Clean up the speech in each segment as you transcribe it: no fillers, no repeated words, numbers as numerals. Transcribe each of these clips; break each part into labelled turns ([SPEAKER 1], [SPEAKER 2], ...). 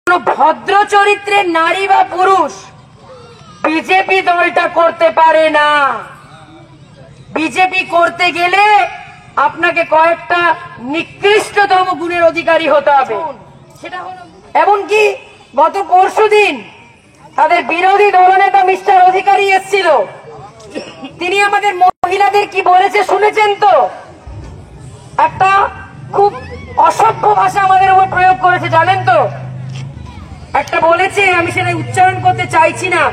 [SPEAKER 1] ভদ্র চরিত্রের নারী বা পুরুষ বিজেপি দলটা করতে পারে না। বিজেপি করতে গেলে আপনাকে কয়েকটা নিকৃষ্টতম গুণের অধিকারী হতে হবে। সেটা হলো এমনকি গত পরশুদিন তাদের বিরোধী দলনেতা মিস্টার অধিকারী এসেছিল, তিনি আমাদের মহিলাদের কি বলেছে শুনেছেন তো? একটা খুব অসভ্য ভাষা আমাদের উপর প্রয়োগ করেছে, জানেন তো? একটা বলেছে, আমি সেটা উচ্চারণ করতে চাইছি না,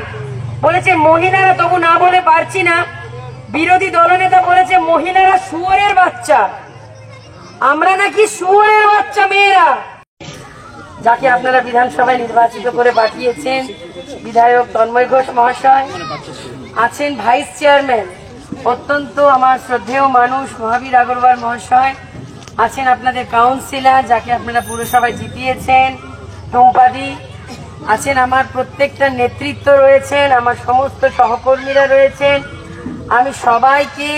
[SPEAKER 1] বলেছে মহিলারা তবু না বলে পারছি না, বিরোধী দলনেতা বলেছে মহিলারা শুয়োরের বাচ্চা, আমরা নাকি শুয়োরের বাচ্চা মেয়েরা। যাকে আপনারা বিধানসভায় নির্বাচিত করে পাঠিয়েছেন বিধায়ক তন্ময় ঘোষ মহাশয়, আছেন ভাইস চেয়ারম্যান অত্যন্ত আমার শ্রদ্ধেয় মানুষ মহাবীর আগরওয়াল মহাশয়, আছেন আপনাদের কাউন্সিলর যাকে আপনারা পুরসভায় জিতিয়েছেন টুম্পাদি, আছেন আমার প্রত্যেকটা নেতৃত্ব রয়েছেন, আমার সমস্ত সহকর্মীরা রয়েছেন। আমি সবাইকে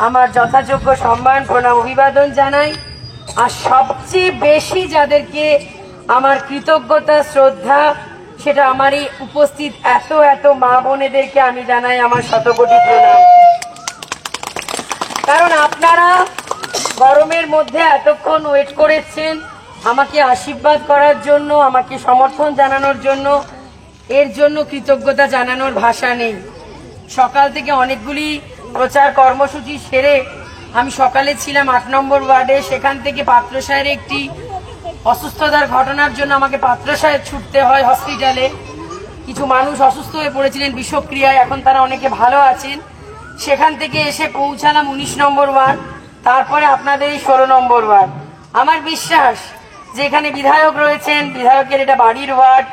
[SPEAKER 1] আমার যথাযোগ্য সম্মান প্রণাম অভিবাদন জানাই। আর সবচেয়ে বেশি যাদেরকে আমার কৃতজ্ঞতা শ্রদ্ধা, সেটা আমারই উপস্থিত এত এত মা বোনেদেরকে আমি জানাই আমার শতকোটি প্রণাম। কারণ আপনারা গরমের মধ্যে এতক্ষণ ওয়েট করেছেন আমাকে আশীর্বাদ করার জন্য, আমাকে সমর্থন জানানোর জন্য, এর জন্য কৃতজ্ঞতা জানানোর ভাষা নেই। সকাল থেকে অনেকগুলি প্রচার কর্মসূচি সেরে আমি সকালে ছিলাম ৮ নম্বর ওয়ার্ডে, সেখান থেকে পাত্রসাহের একটি অসুস্থতার ঘটনার জন্য আমাকে পাত্রসাহের ছুটতে হয় হসপিটালে। কিছু মানুষ অসুস্থ হয়ে পড়েছিলেন বিষক্রিয়ায়, এখন তারা অনেকে ভালো আছেন। সেখান থেকে এসে পৌঁছালাম ১৯ নম্বর ওয়ার্ড, তারপরে আপনাদের এই ১৬ নম্বর ওয়ার্ড। আমার বিশ্বাস যে এখানে বিধায়ক রয়েছেন, বিধায়কের এটা বাড়ির ওয়ার্ড,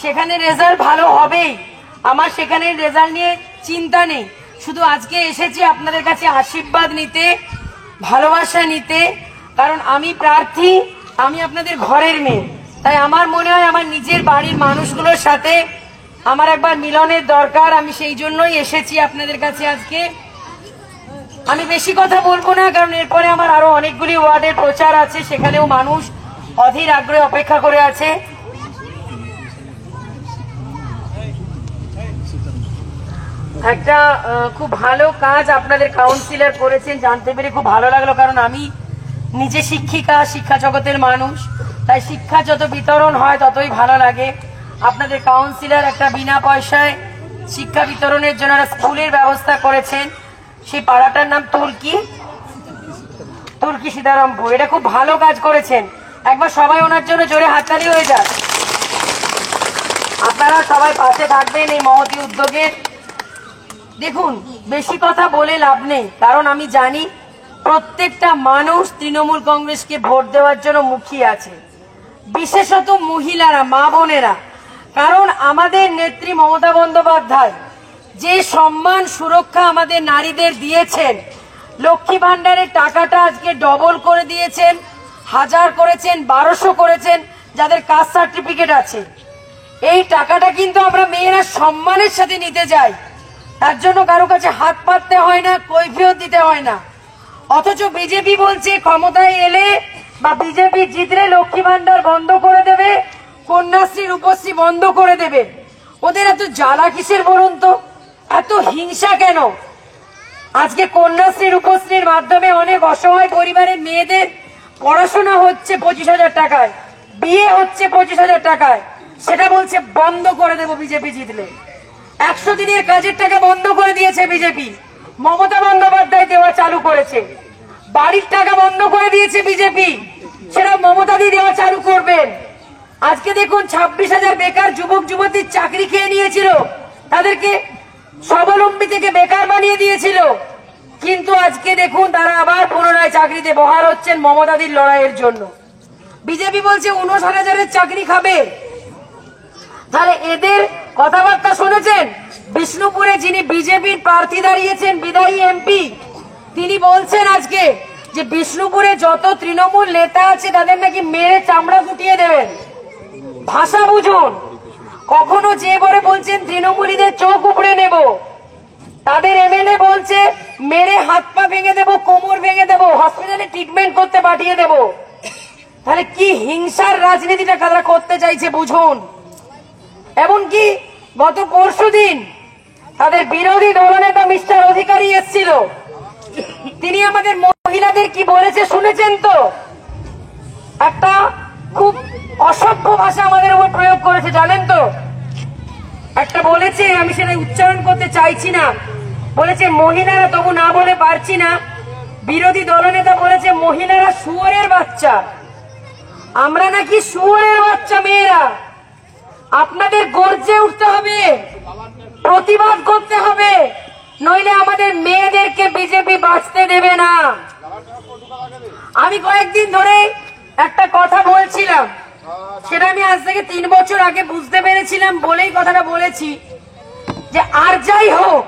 [SPEAKER 1] সেখানে রেজাল্ট ভালো হবেই। আমার সেখানে রেজাল্ট নিয়ে চিন্তা নেই, শুধু আজকে এসেছি আপনাদের কাছে আশীর্বাদ নিতে, ভালোবাসা নিতে। কারণ আমি প্রার্থী, আমি আপনাদের ঘরের মেয়ে, তাই আমার মনে হয় আমার নিজের বাড়ির মানুষগুলোর সাথে আমার একবার মিলনের দরকার। আমি সেই জন্যই এসেছি আপনাদের কাছে আজকে। আমি বেশি কথা বলবো না, কারণ এরপরে আমার আরো অনেকগুলি ওয়ার্ডের প্রচার আছে, সেখানেও মানুষ অধীর আগ্রহে অপেক্ষা করে আছে। একটা খুব ভালো কাজ আপনাদের কাউন্সিলর করেছেন, জানতে পেরে খুব ভালো লাগলো। কারণ আমি নিজে শিক্ষিকা, শিক্ষা জগতের মানুষ, তাই শিক্ষা যত বিতরণ হয় ততই ভালো লাগে। আপনাদের কাউন্সিলর একটা বিনা পয়সায় শিক্ষা বিতরণের জন্য একটা স্কুলের ব্যবস্থা করেছেন, সেই পাড়াটার নাম তুর্কি সীতারামপুর। এটা খুব ভালো কাজ করেছেন, একবার সবাই ওনার জন্য জোরে হাততালি হয়ে যাক। আপনারা সবাই পাশে থাকবেন এই মহতী উদ্যোগের। দেখুন, বেশি কথা বলে লাভ নেই, কারণ আমি জানি প্রত্যেকটা মানুষ তৃণমূল কংগ্রেসকে ভোট দেওয়ার জন্য মুখিয়ে আছে, বিশেষত মহিলারা, মা বোনেরা। কারণ আমাদের নেত্রী মমতা বন্দ্যোপাধ্যায় যে সম্মান সুরক্ষা আমাদের নারীদের দিয়েছেন, লক্ষ্মী ভান্ডারের টাকাটা আজকে ডবল করে দিয়েছেন, 1000 করেছেন, 1200 করেছেন যাদের কাস্ট সার্টিফিকেট আছে। এই টাকাটা কিন্তু আমরা মেয়েরা সম্মানের সাথে নিতে যাই, তার জন্য কারো কাছে হাত পাততে হয় না, কৈফিয়ত দিতে হয় না। অথচ বিজেপি বলছে ক্ষমতায় এলে বা বিজেপি জিতলে লক্ষ্মী ভান্ডার বন্ধ করে দেবে, কন্যাশ্রী রূপশ্রী বন্ধ করে দেবে। ওদের এত জ্বালা কিসের বলুন তো? এত হিংসা কেন? আজকে কন্যাশ্রী রূপশ্রীর মাধ্যমে অনেক অসহায় পরিবারের মেয়েদের পড়াশোনা হচ্ছে 25,000 টাকায়, বিয়ে হচ্ছে 25,000 টাকায়, সেটা বলছে বন্ধ করে দেব বিজেপি জিতলে। 100 দিনের কাজের টাকা বন্ধ করে দিয়েছে বিজেপি, মমতা বন্দ্যোপাধ্যায় দেওয়া চালু করেছে। বাড়ির টাকা বন্ধ করে দিয়েছে বিজেপি, সেটা মমতা দি দেওয়া চালু করবেন। আজকে দেখুন 26,000 বেকার যুবক যুবতীর চাকরি খেয়ে নিয়েছিল, তাদেরকে স্বাবলম্বী থেকে বেকার বানিয়ে দিয়েছিল, কিন্তু আজকে দেখুন তারা আবার পুনরায় চাকরিতে বহাল হচ্ছেন মমতা দির লড়াইয়ের জন্য। বিজেপি বলছে 59,000-এর চাকরি খাবে। তাহলে এদের কথাবার্তা শুনেছেন? বিষ্ণুপুরে যিনি বিজেপির প্রার্থী দাঁড়িয়েছেন, বিদায়ী এমপি, তিনি বলছেন আজকে যে বিষ্ণুপুরে যত তৃণমূল নেতা আছে তাদের নাকি মেরে চামড়া ফুটিয়ে দেবেন। ভাষা বুঝুন। কখনো যে বলে বলছেন তৃণমূলীদের চোখ উপড়ে নেব, তাদের এমএলএ বলছে মেরে হাত পা ভেঙে দেব, কোমর ভেঙে দেব, হসপিটালে ট্রিটমেন্ট করতে পাঠিয়ে দেব। তাহলে কি হিংসার রাজনীতিটা তারা করতে চাইছে বুঝুন। এমনকি গত পরশুদিন তাদের বিরোধী দলনেতা মিস্টার অধিকারী এসেছিল, তিনি আমাদের মহিলাদের কি বলেছে শুনেছেন তো? একটা খুব অসভ্য ভাষা আমাদের উপর প্রয়োগ করেছে, জানেন তো? একটা বলেছে, আমি সেটা উচ্চারণ করতে চাইছি না, বলেছে মহিলারা, তবু না বলে পারছি না, বিরোধী দলনেতা বলেছে মহিলারা শুয়োরের বাচ্চা। আমরা নাকি শুয়োরের বাচ্চা মেয়েরা? আপনাদের গর্জে উঠতে হবে, প্রতিবাদ করতে হবে, নইলে আমাদের মেয়েদেরকে বিজেপি বাঁচতে দেবে না। আমি কয়েকদিন ধরে একটা কথা বলছিলাম, সেটা আমি আজ থেকে 3 বছর আগে বুঝতে পেরেছিলাম বলেই কথাটা বলেছি, যে আর যাই হোক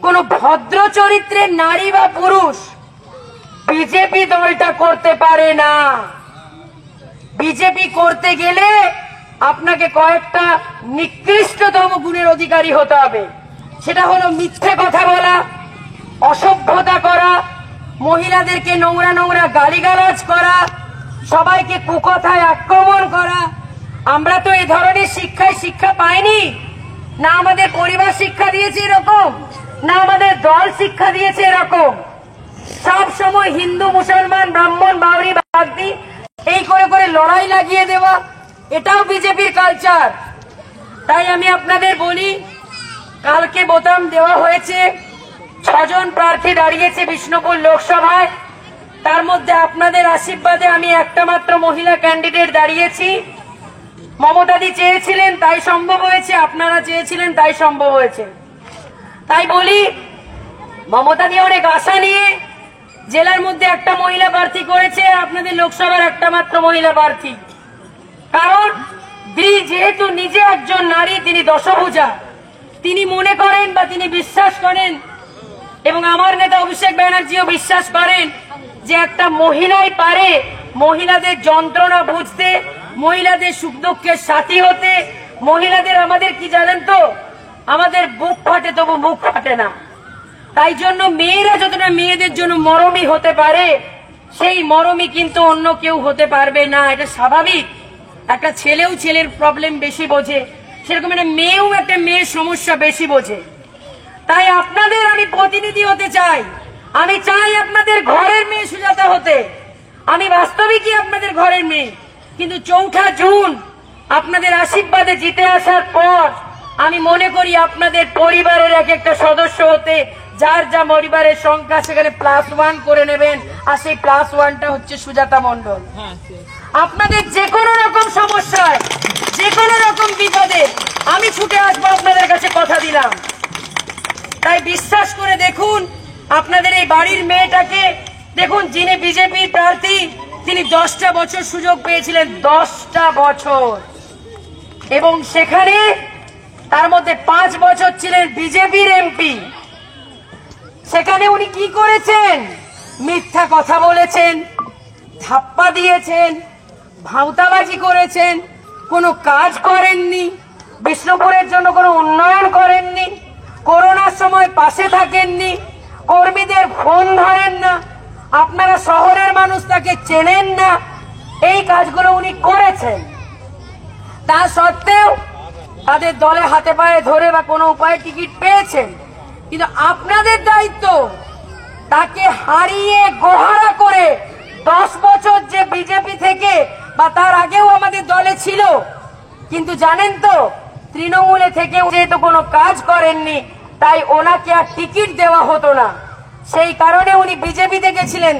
[SPEAKER 1] কোন ভদ্র চরিত্রের নারী বা পুরুষ বিজেপি দলটা করতে পারে না। বিজেপি করতে গেলে আপনাকে কয়েকটা নিকৃষ্টতম গুণের অধিকারী হতে হবে। সেটা হলো মিথ্যে কথা বলা, অসভ্যতা করা, মহিলাদেরকে নোংরা নোংরা গালিগালাজ করা, সবাইকে কুকথায় আক্রমণ করা। আমরা তো এই ধরনের শিক্ষা পাইনি, না আমাদের পরিবার শিক্ষা দিয়েছে এরকম, না আমাদের দল শিক্ষা দিয়েছে এরকম। সব সময় হিন্দু মুসলমান ব্রাহ্মণ বাউরি বাগদি এই করে করে লড়াই লাগিয়ে দেওয়া, এটাও বিজেপির কালচার। তাই আমি আপনাদের বলি, কালকে বোতাম দেওয়া হয়েছে, 6 জন প্রার্থী দাঁড়িয়েছে বিষ্ণুপুর লোকসভায়। তার মধ্যে আপনাদের আশীর্বাদে আমি একটা মাত্র মহিলা ক্যান্ডিডেট দাঁড়িয়েছি। মমতাদি চেয়েছিলেন তাই সম্ভব হয়েছে, আপনারা চেয়েছিলেন তাই সম্ভব হয়েছে। তাই বলি, মমতাদি অনেক আশা নিয়ে জেলার মধ্যে একটা মহিলা প্রার্থী করেছে, আপনাদের লোকসভার একটা মাত্র মহিলা প্রার্থী। কারণ যেহেতু নিজে একজন নারী, তিনি দশভুজা, তিনি মনে করেন বা তিনি বিশ্বাস করেন, এবং আমার নেতা অভিষেক ব্যানার্জিও বিশ্বাস করেন, যে একটা মহিলাই পারে মহিলাদের যন্ত্রণা বুঝতে, মহিলাদের সুখ দুঃখের সাথী হতে। মহিলাদের আমাদের কি জানেন তো, আমাদের বুক ফাটে তবু মুখ ফাটে না। তাই জন্য মেয়েরা যতটা মেয়েদের জন্য মরমী হতে পারে, সেই মরমী কিন্তু অন্য কেউ হতে পারবে না। এটা স্বাভাবিক। একটা ছেলেও ছেলের প্রবলেম বেশি বোঝে, সেরকম একটা মেয়েও একটা মেয়ের সমস্যা বেশি বোঝে। তাই আপনাদের আমি প্রতিনিধি হতে চাই। আমি চাই আপনাদের ঘরের মেয়ে সুজাতা হতে। আমি বাস্তবিকই আপনাদের ঘরের মেয়ে, কিন্তু 4 জুন আপনাদের আশীর্বাদে জিতে আসার পর আমি মনে করি আপনাদের পরিবারের এক একটা সদস্য হতে, যার যা পরিবারের সংখ্যা সেখানে +1 করে নেবেন, আর সেই +1টা হচ্ছে সুজাতা মণ্ডল। আপনাদের যে কোনো রকম সমস্যায়, যে কোনো রকম বিপদে আমি ছুটে আসবো আপনাদের কাছে, কথা দিলাম। তাই বিশ্বাস করে দেখুন, আপনাদের এই বাড়ির মেয়েটাকে দেখুন, যিনি বিজেপির প্রার্থী, তিনি 10টা বছর সুযোগ পেয়েছিলেন, 10টা বছর, এবং সেখানে তার মধ্যে 5 বছর ছিলেন বিজেপির এমপি। সেখানে উনি কি করেছেন? মিথ্যা কথা বলেছেন, ধাপ্পা দিয়েছেন, ভাঁওতাবাজি করেছেন, কোনো কাজ করেননি, বিষ্ণুপুরের জন্য কোনো উন্নয়ন করেননি, করোনার সময় পাশে থাকেননি, কর্মীদের ফোন ধরেন না, আপনারা শহরের মানুষ তাকে চেনেন না। এই কাজগুলো উনি করেছেন। তা সত্ত্বেও তাদের দলে হাতে পায়ে ধরে বা কোনো উপায়ে টিকিট পেয়েছেন। কিন্তু আপনাদের দায়িত্ব তাকে হারিয়ে গোহারা করে 10 বছর যে বিজেপি থেকে বা তার আগেও আমাদের দলে ছিল, কিন্তু জানেন তো তৃণমূলে থেকে যেহেতু কোনো কাজ করেননি, তাই ওনাকে আর টিকিট দেওয়া হতো না। সেই কারণে উনি বিজেপিতে গেছিলেন,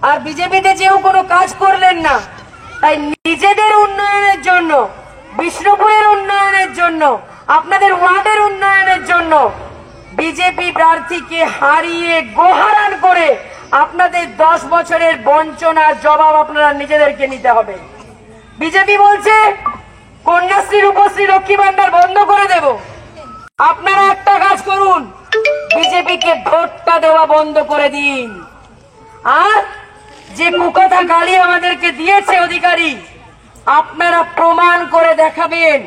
[SPEAKER 1] আর বিজেপিতে যেও কোনো কাজ করলেন না। তাই নিজেদের উন্নয়নের জন্য, বিষ্ণুপুরের উন্নয়নের জন্য, আপনাদের ওয়ার্ডের উন্নয়নের জন্য বিজেপি প্রার্থীকে হারিয়ে গোহারান করে আপনাদের 10 বছরের বঞ্চনার জবাব আপনারা নিজেদেরকে নিতে হবে। বিজেপি বলছে কন্যাশ্রী, রূপশ্রী, লক্ষ্মী ভান্ডার বন্ধ করে দেব। আপনারা একটা কাজ করুন, বিজেপিকে ভোটটা দেওয়া বন্ধ করে দিন। আর যে কুকথা গালি আমাদেরকে দিয়েছে অধিকারী, আপনারা প্রমাণ করে দেখাবেন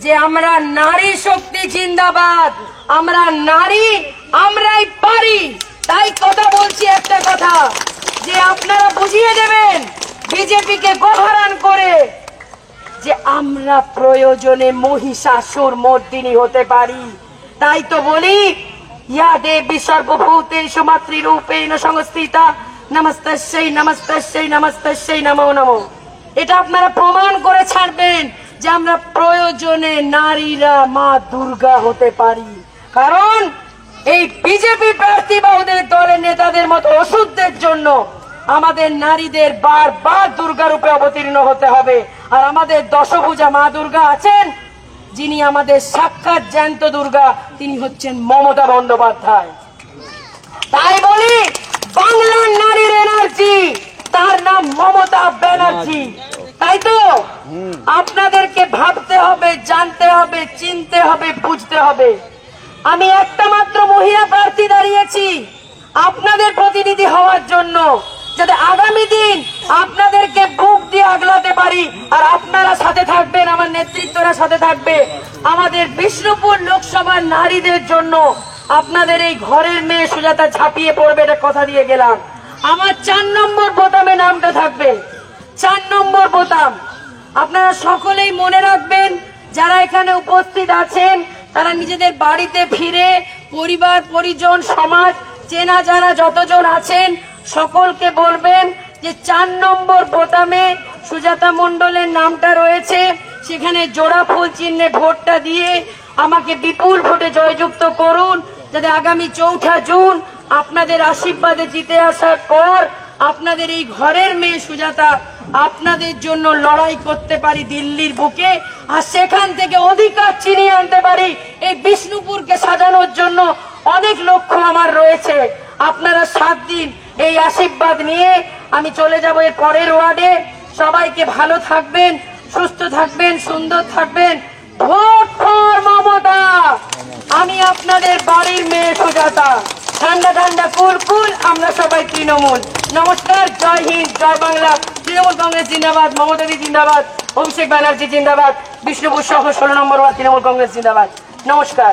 [SPEAKER 1] যে আমরা নারী শক্তি জিন্দাবাদ, আমরা নারী, আমরাই পারি। তাই কথা বলছি একটা কথা, যে আপনারা বুঝিয়ে দেবেন বিজেপিকে গোহারান করে যে আমরা প্রয়োজনে মহিষাসুর মর্দিনী হতে পারি। তাই তো বলি, ইয়া দেবী সর্বভূতেষু মাতৃরূপেণ সংস্থিতা নমস্তস্যৈ নমস্তস্যৈ নমস্তস্যৈ নমো নমো। এটা আপনারা প্রমাণ করে ছাড়বেন যে আমরা প্রয়োজনে নারীরা মা দুর্গা হতে পারি। কারণ এই বিজেপি প্রার্থী বা ওদের দলের নেতাদের মতো ওষুধদের জন্য আমাদের নারীদের বারবার দুর্গা রূপে অবতীর্ণ হতে হবে। আর আমাদের দশভুজা মা দুর্গা আছেন, যিনি আমাদের সাক্ষাৎ জ্যান্ত দুর্গা, তিনি হচ্ছেন মমতা বন্দ্যোপাধ্যায়। তাই বলি, বাংলার নারীর এনার্জি, তার নাম মমতা ব্যানার্জি। তাই তো আপনাদেরকে ভাবতে হবে, জানতে হবে, চিনতে হবে, বুঝতে হবে। আমি একটা মাত্র মহিলা প্রার্থী দাঁড়িয়েছি আপনাদের প্রতিনিধি হওয়ার জন্য, যাতে আগামী দিন আপনাদেরকে বুক দিয়ে আগলাতে পারি। আর আপনারা সাথে থাকবেন, আমার নেতৃত্বরা সাথে থাকবে। আমাদের বিষ্ণুপুর লোকসভার নারীদের জন্য আপনাদের এই ঘরের মেয়ে সুজাতা ঝাঁপিয়ে পড়বে, এটা কথা দিয়ে গেলাম। আমার 4 নম্বর বোতামে নামটা থাকবে, 4 নম্বর বোতাম। আপনারা সকলেই মনে রাখবেন, যারা এখানে উপস্থিত আছেন তারা নিজেদের বাড়িতে ফিরে পরিবার পরিজন সমাজ চেনা জানা যতজন আছেন সকলকে বলবেন যে 4 নম্বর বোতামে সুজাতা মণ্ডলের নামটা রয়েছে, সেখানে জোড়া ফুল চিহ্নে ভোটটা দিয়ে আমাকে বিপুল ভোটে জয়যুক্ত করুন, যাতে আগামী 4 জুন আপনাদের আশীর্বাদে জিতে আসার পর আপনাদের এই ঘরের মেয়ে সুজাতা আপনাদের জন্য লড়াই করতে পারি দিল্লির বুকে, আর সেখান থেকে অধিকার ছিনিয়ে আনতে পারি। এই বিষ্ণুপুরকে সাজানোর জন্য অনেক লক্ষ্য আমার রয়েছে। আপনারা 7 দিন এই আশীর্বাদ নিয়ে আমি চলে যাব এর পরের ওয়ার্ডে। সবাইকে ভালো থাকবেন, সুস্থ থাকবেন, সুন্দর থাকবেন। Vote for Mamata. আমি আপনাদের বাড়ির মেয়ে সুজাতা। ঠান্ডা ঠান্ডা কুল কুল, আমরা সবাই তৃণমূল। নমস্কার, জয় হিন্দ, জয় বাংলা। তৃণমূল কংগ্রেস জিন্দাবাদ, মমতা দি জিন্দাবাদ, অভিষেক ব্যানার্জি জিন্দাবাদ, বিষ্ণুপুর সহ 16 নম্বর ওয়ার্ড তৃণমূল কংগ্রেস জিন্দাবাদ। নমস্কার।